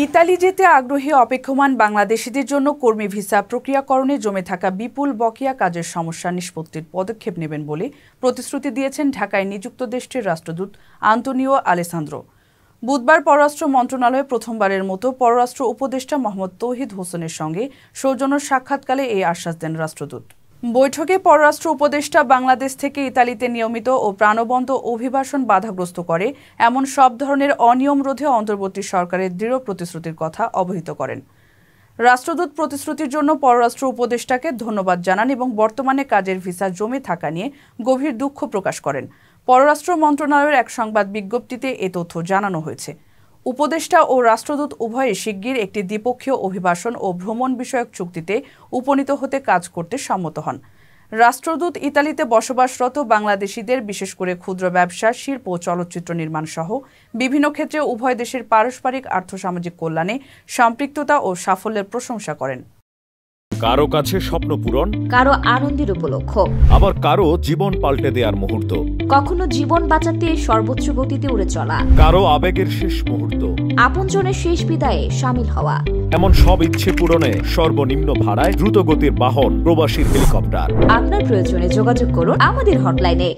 Italy যেতে আগ্রহী অপেক্ষমান বাংলাদেশিদের জন্য কর্মী ভিসা প্রক্রিয়াকরণে জমে থাকা বিপুল বকেয়া কাজের সমস্যা নিষ্পত্তির পদক্ষেপ নেবেন বলে প্রতিশ্রুতি দিয়েছেন ঢাকায় নিযুক্ত দেশটির রাষ্ট্রদূত আন্তোনিও আলেসান্দ্রো। বুধবার পররাষ্ট্র মন্ত্রণালয়ে প্রথমবারের মতো পররাষ্ট্র উপদেষ্টা মোহাম্মদ তৌহিদ হোসেনের সঙ্গে সৌজন্য সাক্ষাৎকালে এই আশ্বাস দেন রাষ্ট্রদূত। বৈঠকে পররাষ্ট্র উপদেষ্টা বাংলাদেশ থেকে ইতালিতে নিয়মিত ও প্রাণবন্ত অভিবাসন বাধাগ্রস্ত করে এমন সব ধরনের অনিয়ম রোধে অন্তর্বর্তী সরকারের দৃঢ় প্রতিশ্রুতির কথা অবহিত করেন। রাষ্ট্রদূত প্রতিশ্রুতির জন্য পররাষ্ট্র উপদেষ্টাকে ধন্যবাদ জানান এবং বর্তমানে কাজের ভিসা জমে থাকা নিয়ে গভীর দুঃখ প্রকাশ করেন। পররাষ্ট্র মন্ত্রণালয়ের এক সংবাদ বিজ্ঞপ্তিতে এ তথ্য জানানো হয়েছে। উপদেষ্টা ও রাষ্ট্রদূত উভয়ে শিগগির একটি দ্বিপক্ষীয় অভিবাসন ও ভ্রমণ বিষয়ক চুক্তিতে উপনীত হতে কাজ করতে সম্মত হন। রাষ্ট্রদূত ইতালিতে বসবাসরত বাংলাদেশিদের, বিশেষ করে ক্ষুদ্র ব্যবসা, শিল্প ও চলচ্চিত্র নির্মাণ সহ বিভিন্ন ক্ষেত্রে উভয় দেশের পারস্পরিক আর্থসামাজিক কল্যাণে সম্পৃক্ততা ও সাফল্যের প্রশংসা করেন। কারো কাছে স্বপ্ন পূরণ, কারো আনন্দের উপলক্ষ, আবার কারো জীবন পাল্টে দেওয়ার মুহূর্ত, কখনো জীবন বাঁচাতে সর্বোচ্চ গতিতে উড়ে চলা, কারো আবেগের শেষ মুহূর্ত, আপনজনের শেষ বিদায়ে শামিল হওয়া, এমন সব ইচ্ছে পূরণে সর্বনিম্ন ভাড়ায় দ্রুতগতির বাহন প্রবাসীর হেলিকপ্টার। আপনার প্রয়োজনে যোগাযোগ করুন আমাদের হটলাইনে।